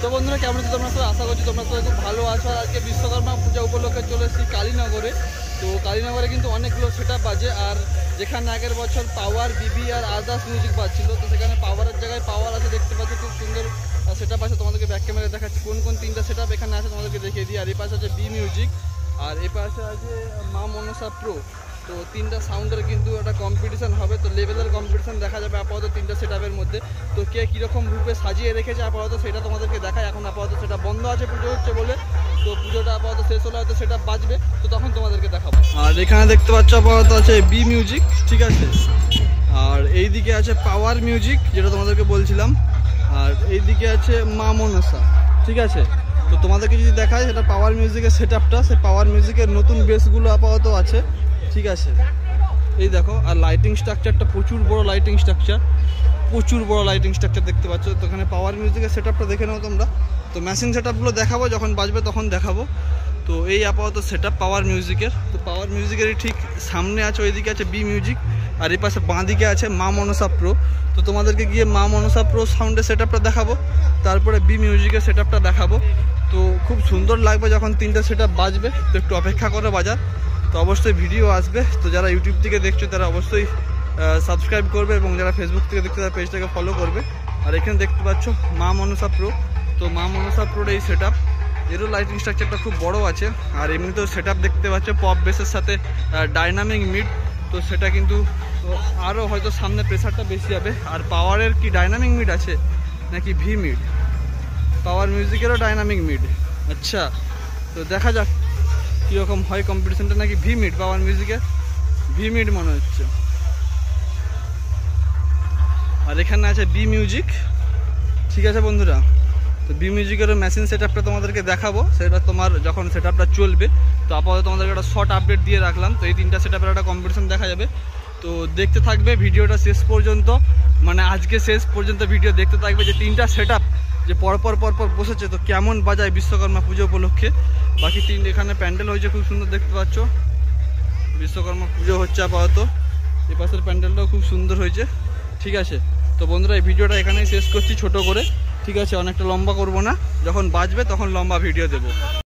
তো বন্ধুরা কেমন আছো তোমরা? সবাই আশা করছি তোমরা সবাই খুব ভালো আছো। আর আজকে বিশ্বকর্মা পূজা উপলক্ষে চলে এসেছি কালীনগরে। তো কালীনগরে কিন্তু অনেকগুলো সেটআপ বাজে, আর যেখানে আগের বছর পাওয়ার, বিবি আর আদার্স মিউজিক বাজছিল, তো সেখানে পাওয়ারের জায়গায় পাওয়ার আছে দেখতে পাচ্ছ। খুব সুন্দর সেটআপ আছে, তোমাদেরকে ব্যাক ক্যামেরায় দেখাচ্ছি কোন কোন তিনটা সেটআপ এখানে আছে তোমাদেরকে দেখিয়ে দিই। আর এই পাশে আছে বি মিউজিক, আর এই পাশে আছে মা মনসা প্রো। তো তিনটা সাউন্ডের কিন্তু একটা কম্পিটিশান হবে, তো লেভেলের কম্পিটিশান দেখা যাবে আপাতত তিনটা সেটআপের মধ্যে। তো কে কীরকম রূপে সাজিয়ে রেখেছে আপাতত সেটা তোমাদেরকে দেখায়। এখন আপাতত সেটা বন্ধ আছে, পুজো হচ্ছে বলে। তো পুজোটা আপাতত শেষ হলে হয়তো সেটা বাজবে, তো তখন তোমাদেরকে দেখাবো। আর এখানে দেখতে পাচ্ছ আপাতত আছে বি মিউজিক, ঠিক আছে। আর এই দিকে আছে পাওয়ার মিউজিক, যেটা তোমাদেরকে বলছিলাম। আর এই দিকে আছে মা মনসা, ঠিক আছে। তো তোমাদেরকে যদি দেখায় সেটা পাওয়ার মিউজিকের সেটআপটা, সেই পাওয়ার মিউজিকের নতুন বেসগুলো আপাতত আছে, ঠিক আছে। এই দেখো, আর লাইটিং স্ট্রাকচারটা প্রচুর বড় লাইটিং স্ট্রাকচার, প্রচুর বড় লাইটিং স্ট্রাকচার দেখতে পাচ্ছ। তো এখানে পাওয়ার মিউজিকের সেটআপটা দেখে নাও তোমরা। তো মেশিন সেটআপগুলো দেখাবো, যখন বাজবে তখন দেখাবো। তো এই আপাতত সেটআপ পাওয়ার মিউজিকের। তো পাওয়ার মিউজিকেরই ঠিক সামনে আছে, ওইদিকে আছে বি মিউজিক, আর এই পাশে বাঁ দিকে আছে মা মনসা প্রো। তো তোমাদেরকে গিয়ে মা মনসা প্রো সাউন্ডের সেটআপটা দেখাবো, তারপরে বি মিউজিকের সেটআপটা দেখাবো। তো খুব সুন্দর লাগবে যখন তিনটা সেটআপ বাজবে। তো একটু অপেক্ষা করে বাজার, তো অবশ্যই ভিডিও আসবে। তো যারা ইউটিউব থেকে দেখছো তারা অবশ্যই সাবস্ক্রাইব করবে, এবং যারা ফেসবুক থেকে দেখছো তারা পেজটাকে ফলো করবে। আর এখানে দেখতে পাচ্ছ মা মনসা প্রো। তো মা মনসা প্রোর এই সেটআপ, এরও লাইটিং স্ট্রাকচারটা খুব বড় আছে। আর এমনিতেও সেটআপ দেখতে পাচ্ছ পপ বেসের সাথে ডাইনামিক মিড। তো সেটা কিন্তু আরও হয়তো সামনে প্রেসারটা বেশি হবে। আর পাওয়ারের কি ডাইনামিক মিড আছে নাকি ভি মিড? পাওয়ার মিউজিকেরও ডাইনামিক মিড, আচ্ছা। তো দেখা যাক কীরকম হয় কম্পিটিশনটা, নাকি ভি মিড পাওয়ার মিউজিকের, ভি মিড মনে হচ্ছে। আর এখানে আছে বি মিউজিক, ঠিক আছে বন্ধুরা। তো বি মিউজিকেরও মেশিন সেটআপটা তোমাদেরকে দেখাবো, সেটা তোমার যখন সেটআপটা চলবে। তো আপাতত তোমাদেরকে একটা শর্ট আপডেট দিয়ে রাখলাম। তো এই তিনটা সেটআপের একটা কম্পিটিশন দেখা যাবে, তো দেখতে থাকবে ভিডিওটা শেষ পর্যন্ত, মানে আজকে শেষ পর্যন্ত ভিডিও দেখতে থাকবে, যে তিনটা সেটআপ যে পরপর বসেছে তো কেমন বাজায় বিশ্বকর্মা পুজো উপলক্ষে। বাকি তিনটে এখানে প্যান্ডেল হয়েছে, খুব সুন্দর দেখতে পাচ্ছ। বিশ্বকর্মা পুজো হচ্ছে আপাতত, এই পাশের প্যান্ডেলটাও খুব সুন্দর হয়েছে, ঠিক আছে। তো বন্ধুরা এই ভিডিওটা এখানেই শেষ করছি ছোট করে, ঠিক আছে। অনেকটা লম্বা করব না, যখন বাজবে তখন লম্বা ভিডিও দেবো।